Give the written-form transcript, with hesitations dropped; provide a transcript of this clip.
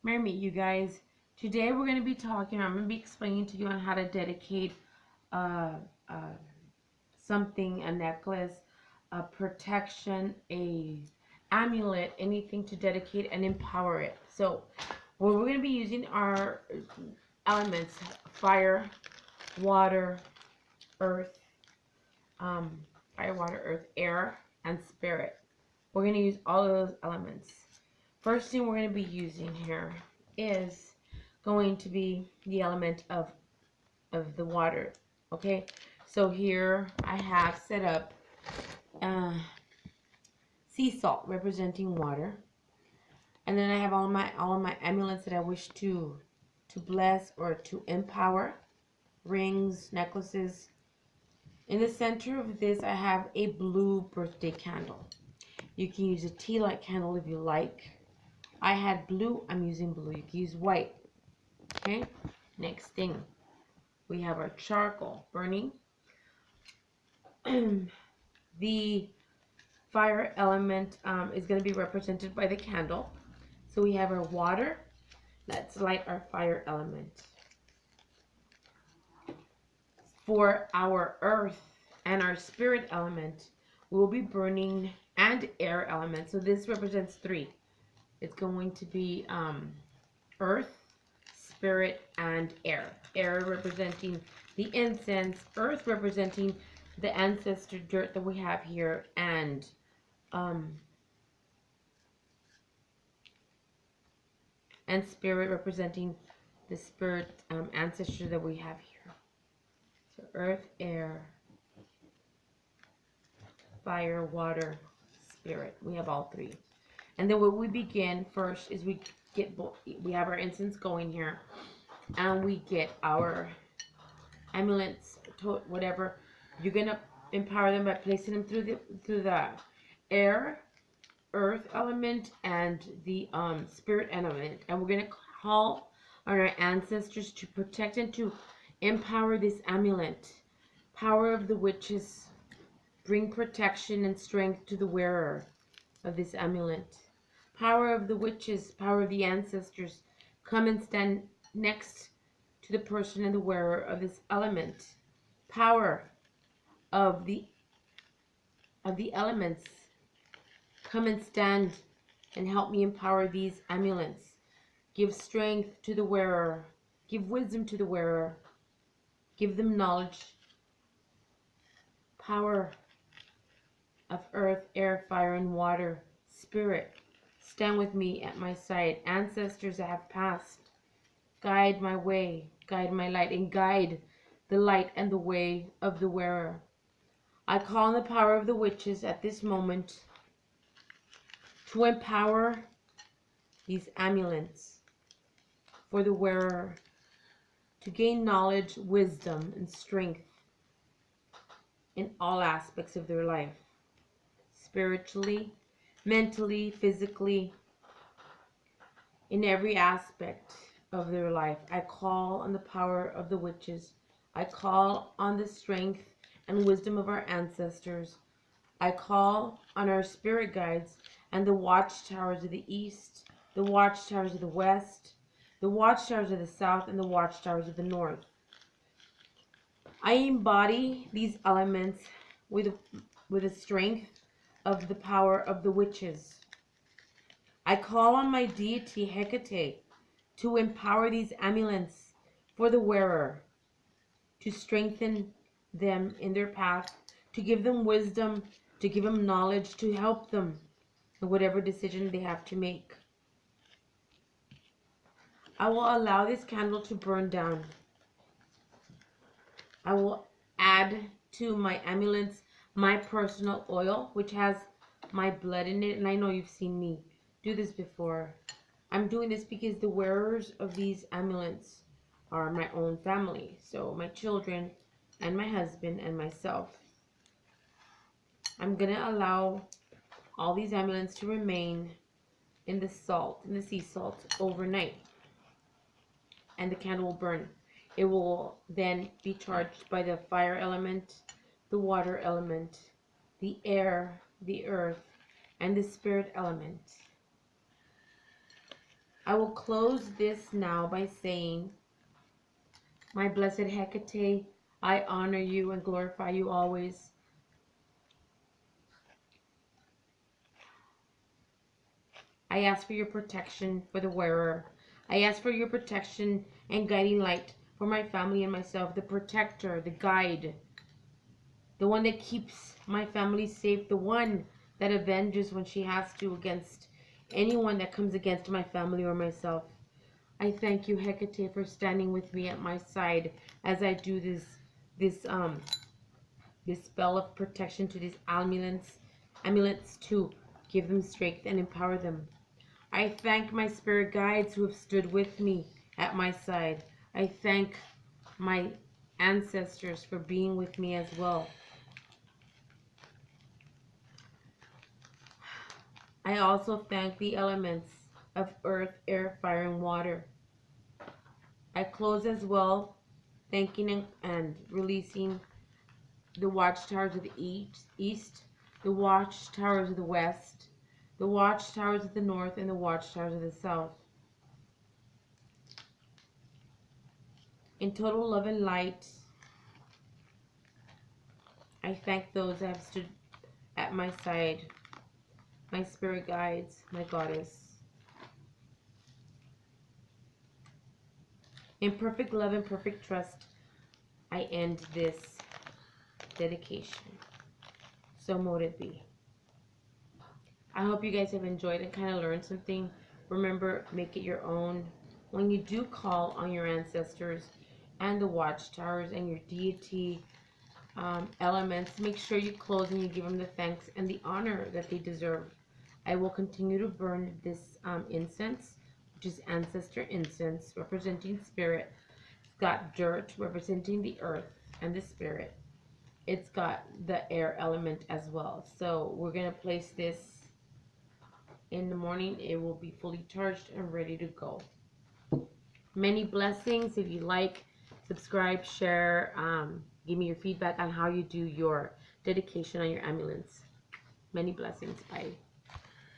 Mermaid, you guys. Today we're going to be I'm going to be explaining to you on how to dedicate uh, uh, something, a necklace, a protection, a amulet, anything to dedicate and empower it. So, what we're going to be using are elements: fire, water, earth, um, fire, water, earth, air, and spirit. We're going to use all of those elements. First thing we're going to be using here is going to be the element of the water. Okay, so here I have set up uh, sea salt representing water, and then I have all of my amulets that I wish to bless or to empower, rings, necklaces. In the center of this I have a blue birthday candle. You can use a tea light candle if you like. I had blue, I'm using blue. You can use white. Okay, next thing, we have our charcoal burning. The fire element is going to be represented by the candle. So we have our water. Let's light our fire element. For our earth and our spirit element, we will be burning and air element. So this represents three. It's going to be earth, spirit, and air. Air representing the incense, earth representing the ancestor dirt that we have here, and spirit representing the spirit ancestor that we have here. So earth, air, fire, water, spirit. We have all three. And then what we begin first is we have our incense going here, and we get our amulets, whatever. You're gonna empower them by placing them through the air, earth element, and the spirit element, and we're gonna call on our ancestors to protect and to empower this amulet. Power of the witches, bring protection and strength to the wearer of this amulet. Power of the witches, power of the ancestors, come and stand next to the person and the wearer of this element. Power of the elements, come and stand and help me empower these amulets. Give strength to the wearer. Give wisdom to the wearer. Give them knowledge. Power of earth, air, fire, and water. Spirit, stand with me at my side. Ancestors that have passed, guide my way, guide my light, and guide the light and the way of the wearer. I call on the power of the witches at this moment to empower these amulets for the wearer to gain knowledge, wisdom, and strength in all aspects of their life. Spiritually, mentally, physically, in every aspect of their life. I call on the power of the witches. I call on the strength and wisdom of our ancestors. I call on our spirit guides and the watchtowers of the east, the watchtowers of the west, the watchtowers of the south, and the watchtowers of the north. I embody these elements with the strength of the power of the witches. I call on my deity Hecate to empower these amulets for the wearer, to strengthen them in their path, to give them wisdom, to give them knowledge, to help them in whatever decision they have to make. I will allow this candle to burn down. I will add to my amulets my personal oil, which has my blood in it, and I know you've seen me do this before. I'm doing this because the wearers of these amulets are my own family, so my children and my husband and myself. I'm gonna allow all these amulets to remain in the sea salt overnight, and the candle will burn. It will then be charged by the fire element, the water element, the air, the earth, and the spirit element. I will close this now by saying, my blessed Hecate, I honor you and glorify you always. I ask for your protection for the wearer. I ask for your protection and guiding light for my family and myself, the protector, the guide, the one that keeps my family safe, the one that avenges when she has to against anyone that comes against my family or myself. I thank you, Hecate, for standing with me at my side as I do this spell of protection to these amulets to give them strength and empower them. I thank my spirit guides who have stood with me at my side. I thank my ancestors for being with me as well. I also thank the elements of earth, air, fire, and water. I close as well, thanking and releasing the watchtowers of the east, the watchtowers of the west, the watchtowers of the north, and the watchtowers of the south. In total love and light, I thank those that have stood at my side, my spirit guides, my goddess. In perfect love and perfect trust, I end this dedication. So mote it be. I hope you guys have enjoyed and kind of learned something. Remember, make it your own. When you do call on your ancestors and the watchtowers and your deity elements, make sure you close and you give them the thanks and the honor that they deserve. I will continue to burn this incense, which is ancestor incense, representing spirit. It's got dirt, representing the earth and the spirit. It's got the air element as well. So we're going to place this in the morning. It will be fully charged and ready to go. Many blessings. If you like, subscribe, share, give me your feedback on how you do your dedication on your amulets. Many blessings. Bye.